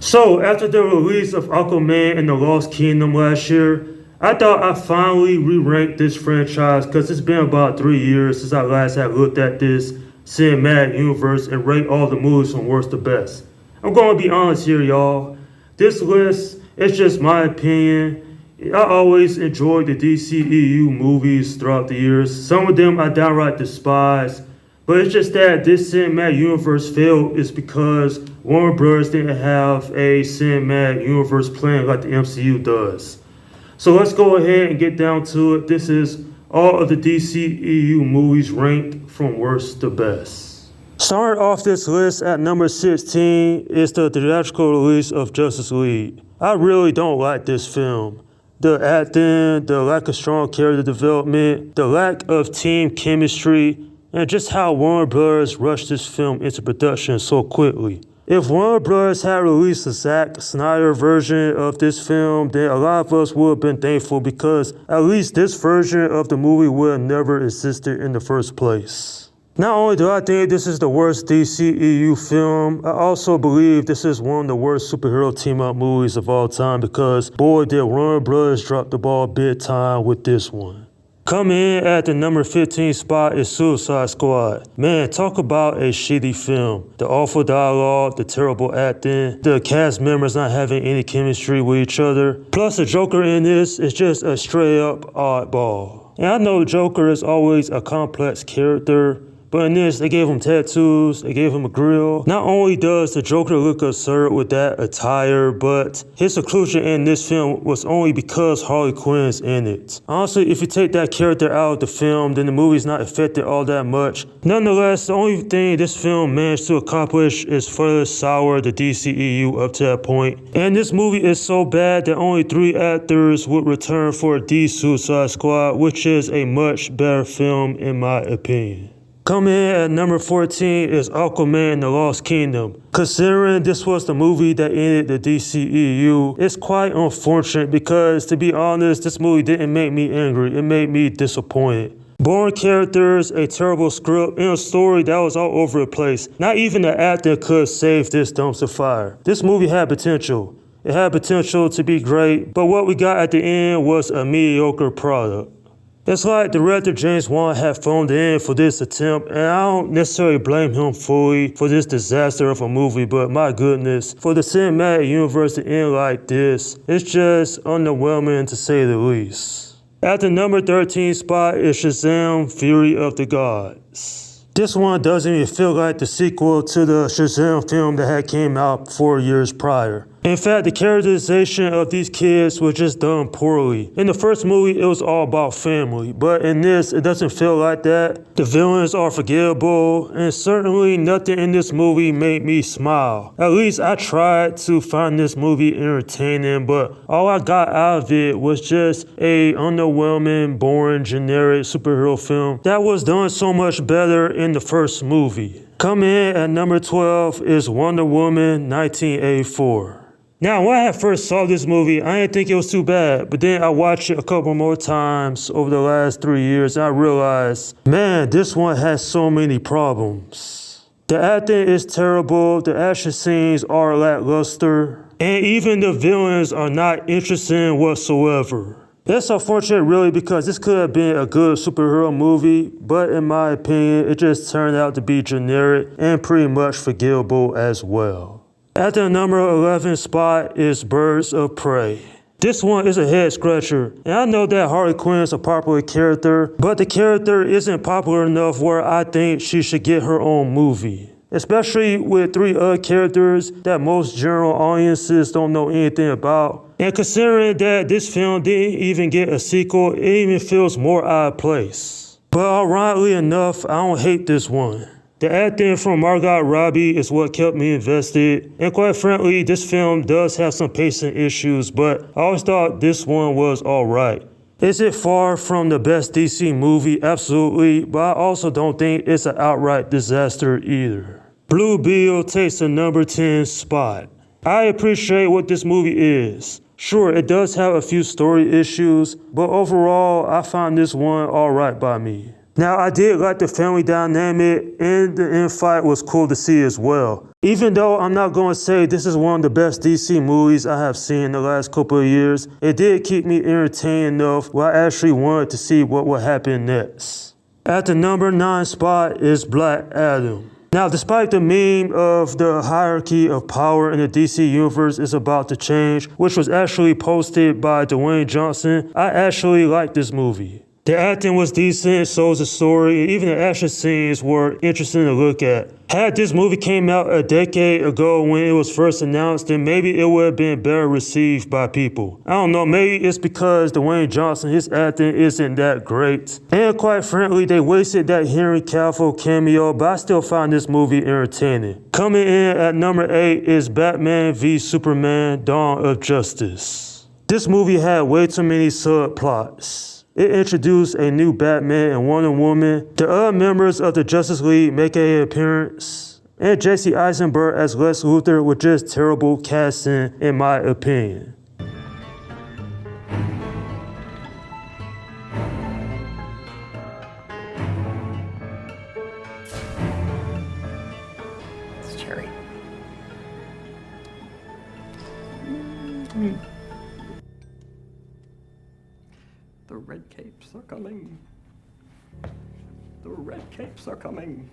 So, after the release of Aquaman and the Lost Kingdom last year, I thought I finally re-ranked this franchise because it's been about 3 years since I last had looked at this cinematic universe and rate all the movies from worst to best. I'm going to be honest here, y'all. This list is just my opinion. I always enjoyed the DCEU movies throughout the years. Some of them I downright despise. But it's just that this cinematic universe failed is because Warner Bros. Didn't have a cinematic universe plan like the MCU does. So let's go ahead and get down to it. This is all of the DCEU movies ranked from worst to best. Starting off this list at number 16 is the theatrical release of Justice League. I really don't like this film. The acting, the lack of strong character development, the lack of team chemistry, and just how Warner Bros. Rushed this film into production so quickly. If Warner Bros. Had released a Zack Snyder version of this film, then a lot of us would have been thankful because at least this version of the movie would have never existed in the first place. Not only do I think this is the worst DCEU film, I also believe this is one of the worst superhero team-up movies of all time because boy did Warner Bros. Drop the ball big time with this one. Coming in at the number 15 spot is Suicide Squad. Man, talk about a shitty film. The awful dialogue, the terrible acting, the cast members not having any chemistry with each other. Plus the Joker in this is just a straight up oddball. And I know Joker is always a complex character, but in this, they gave him tattoos, they gave him a grill. Not only does the Joker look absurd with that attire, but his inclusion in this film was only because Harley Quinn's in it. Honestly, if you take that character out of the film, then the movie's not affected all that much. Nonetheless, the only thing this film managed to accomplish is further sour the DCEU up to that point. And this movie is so bad that only 3 actors would return for The Suicide Squad, which is a much better film in my opinion. Coming in at number 14 is Aquaman and the Lost Kingdom. Considering this was the movie that ended the DCEU, it's quite unfortunate because, to be honest, this movie didn't make me angry. It made me disappointed. Boring characters, a terrible script, and a story that was all over the place. Not even the actor could save this dumpster fire. This movie had potential. It had potential to be great, but what we got at the end was a mediocre product. It's like director James Wan had phoned in for this attempt, and I don't necessarily blame him fully for this disaster of a movie, but my goodness, for the cinematic universe to end like this, it's just underwhelming to say the least. At the number 13 spot is Shazam! Fury of the Gods. This one doesn't even feel like the sequel to the Shazam film that had came out 4 years prior. In fact, the characterization of these kids was just done poorly. In the first movie, it was all about family, but in this, it doesn't feel like that. The villains are forgettable, and certainly nothing in this movie made me smile. At least I tried to find this movie entertaining, but all I got out of it was just a underwhelming, boring, generic superhero film that was done so much better in the first movie. Coming in at number 12 is Wonder Woman 1984. Now, when I first saw this movie, I didn't think it was too bad, but then I watched it a couple more times over the last 3 years, and I realized, man, this one has so many problems. The acting is terrible, the action scenes are lackluster, and even the villains are not interesting whatsoever. It's unfortunate really because this could have been a good superhero movie, but in my opinion, it just turned out to be generic and pretty much forgettable as well. At the number 11 spot is Birds of Prey. This one is a head scratcher, and I know that Harley Quinn is a popular character, but the character isn't popular enough where I think she should get her own movie. Especially with 3 other characters that most general audiences don't know anything about. And considering that this film didn't even get a sequel, it even feels more out of place. But ironically enough, I don't hate this one. The acting from Margot Robbie is what kept me invested, and quite frankly, this film does have some pacing issues, but I always thought this one was alright. Is it far from the best DC movie? Absolutely, but I also don't think it's an outright disaster either. Blue Beetle takes the number 10 spot. I appreciate what this movie is. Sure, it does have a few story issues, but overall, I found this one alright by me. Now, I did like the family dynamic, and the infight was cool to see as well. Even though I'm not going to say this is one of the best DC movies I have seen in the last couple of years, it did keep me entertained enough where I actually wanted to see what would happen next. At the number 9 spot is Black Adam. Now, despite the meme of the hierarchy of power in the DC universe is about to change, which was actually posted by Dwayne Johnson, I actually liked this movie. The acting was decent, so was the story, and even the action scenes were interesting to look at. Had this movie came out a decade ago when it was first announced, then maybe it would have been better received by people. I don't know, maybe it's because Dwayne Johnson, his acting isn't that great. And quite frankly, they wasted that Henry Cavill cameo, but I still find this movie entertaining. Coming in at number 8 is Batman v Superman: Dawn of Justice. This movie had way too many subplots. It introduced a new Batman and Wonder Woman. The other members of the Justice League make an appearance. And Jesse Eisenberg as Lex Luthor was just terrible casting in my opinion. It's cherry. The red capes are coming. The red capes are coming.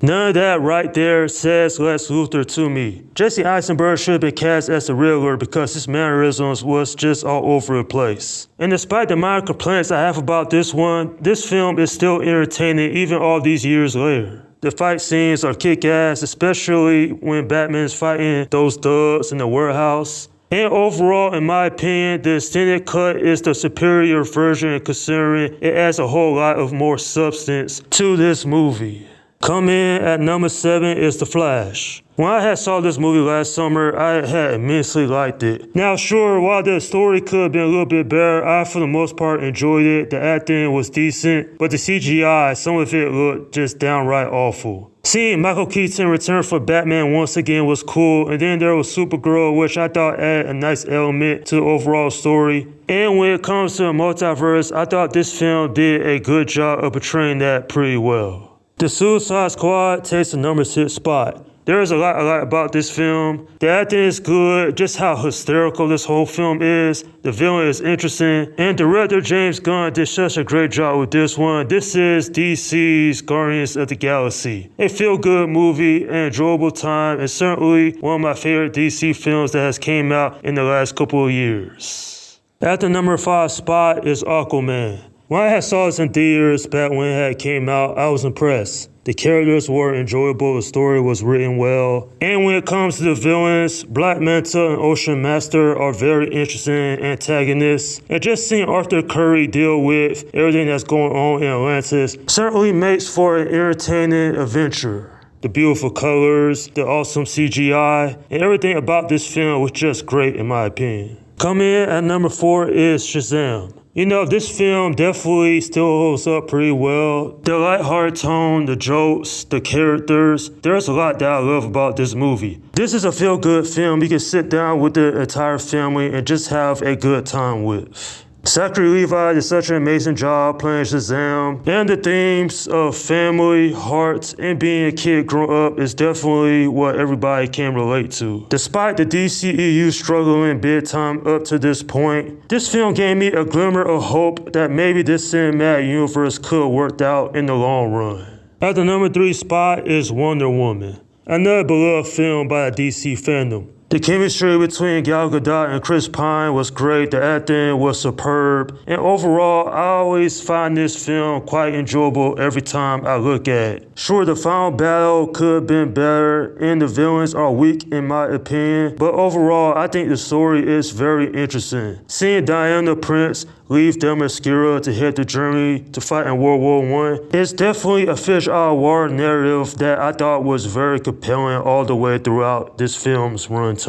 None of that right there says Lex Luthor to me. Jesse Eisenberg should have been cast as the Riddler because his mannerisms was just all over the place. And despite the minor complaints I have about this one, this film is still entertaining even all these years later. The fight scenes are kick-ass, especially when Batman's fighting those thugs in the warehouse. And overall, in my opinion, the extended cut is the superior version considering it adds a whole lot of more substance to this movie. Coming in at number 7 is The Flash. When I had saw this movie last summer, I had immensely liked it. Now sure, while the story could have been a little bit better, I for the most part enjoyed it. The acting was decent, but the CGI, some of it looked just downright awful. Seeing Michael Keaton return for Batman once again was cool, and then there was Supergirl, which I thought added a nice element to the overall story. And when it comes to the multiverse, I thought this film did a good job of portraying that pretty well. The Suicide Squad takes the number 6 spot. There is a lot I like about this film. The acting is good, just how hysterical this whole film is. The villain is interesting, and director James Gunn did such a great job with this one. This is DC's Guardians of the Galaxy. A feel-good movie, an enjoyable time, and certainly one of my favorite DC films that has came out in the last couple of years. At the number 5 spot is Aquaman. When I had saw this in theaters back when it had came out, I was impressed. The characters were enjoyable, the story was written well. And when it comes to the villains, Black Manta and Ocean Master are very interesting antagonists. And just seeing Arthur Curry deal with everything that's going on in Atlantis certainly makes for an entertaining adventure. The beautiful colors, the awesome CGI, and everything about this film was just great in my opinion. Coming in at number 4 is Shazam. You know, this film definitely still holds up pretty well. The lighthearted tone, the jokes, the characters, there's a lot that I love about this movie. This is a feel-good film you can sit down with the entire family and just have a good time with. Zachary Levi did such an amazing job playing Shazam, and the themes of family, heart, and being a kid growing up is definitely what everybody can relate to. Despite the DCEU struggling big time up to this point, this film gave me a glimmer of hope that maybe this cinematic universe could have worked out in the long run. At the number 3 spot is Wonder Woman, another beloved film by the DC fandom. The chemistry between Gal Gadot and Chris Pine was great, the acting was superb, and overall, I always find this film quite enjoyable every time I look at it. Sure, the final battle could have been better, and the villains are weak in my opinion, but overall, I think the story is very interesting. Seeing Diana Prince leave Themyscira to head the journey to fight in World War I is definitely a fish out of water narrative that I thought was very compelling all the way throughout this film's runtime.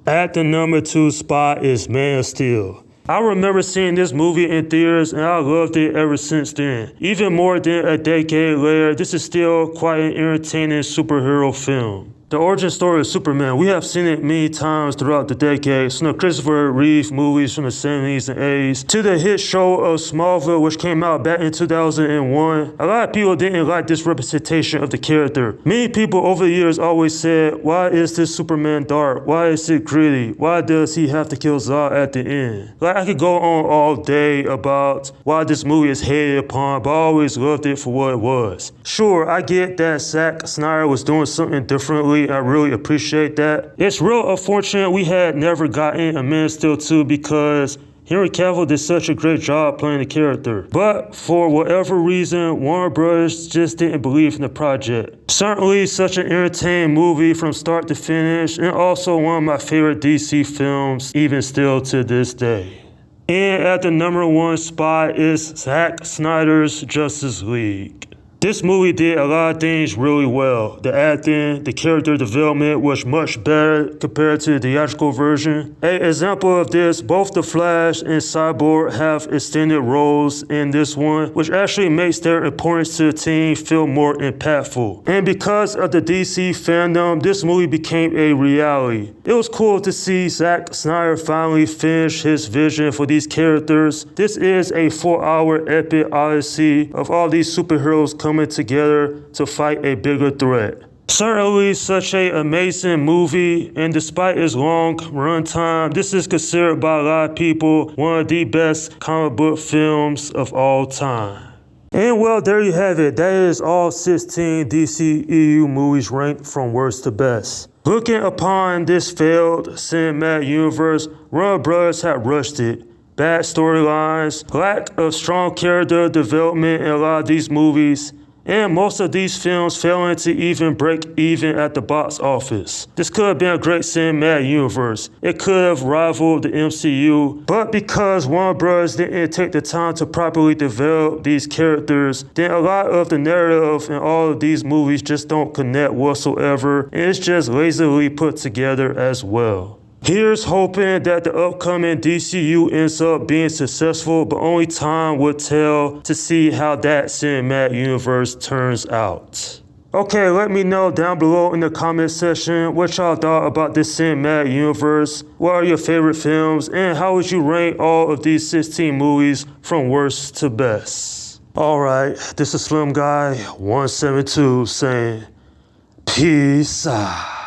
At the number 2 spot is Man of Steel. I remember seeing this movie in theaters and I loved it ever since then. Even more than a decade later, this is still quite an entertaining superhero film. The origin story of Superman, we have seen it many times throughout the decades, from the Christopher Reeve movies from the 70s and 80s, to the hit show of Smallville, which came out back in 2001. A lot of people didn't like this representation of the character. Many people over the years always said, why is this Superman dark? Why is it gritty? Why does he have to kill Zod at the end? Like, I could go on all day about why this movie is hated upon, but I always loved it for what it was. Sure, I get that Zack Snyder was doing something differently. I really appreciate that. It's real unfortunate we had never gotten a Man of Steel 2 because Henry Cavill did such a great job playing the character. But for whatever reason, Warner Bros. Just didn't believe in the project. Certainly such an entertaining movie from start to finish, and also one of my favorite DC films, even still to this day. And at the number 1 spot is Zack Snyder's Justice League. This movie did a lot of things really well. The acting, the character development was much better compared to the theatrical version. An example of this, both The Flash and Cyborg have extended roles in this one, which actually makes their importance to the team feel more impactful. And because of the DC fandom, this movie became a reality. It was cool to see Zack Snyder finally finish his vision for these characters. This is a 4-hour epic odyssey of all these superheroes coming together to fight a bigger threat. Certainly such an amazing movie, and despite its long runtime, this is considered by a lot of people one of the best comic book films of all time. And well, there you have it. That is all 16 DCEU movies ranked from worst to best. Looking upon this failed cinematic universe, Warner Bros. Had rushed it. Bad storylines, lack of strong character development in a lot of these movies, and most of these films failing to even break even at the box office. This could have been a great cinematic universe. It could have rivaled the MCU, but because Warner Bros. Didn't take the time to properly develop these characters, then a lot of the narrative in all of these movies just don't connect whatsoever, and it's just lazily put together as well. Here's hoping that the upcoming DCU ends up being successful, but only time will tell to see how that cinematic universe turns out. Okay, let me know down below in the comment section what y'all thought about this cinematic universe. What are your favorite films, and how would you rank all of these 16 movies from worst to best? Alright, this is Slim Guy 172 saying peace out.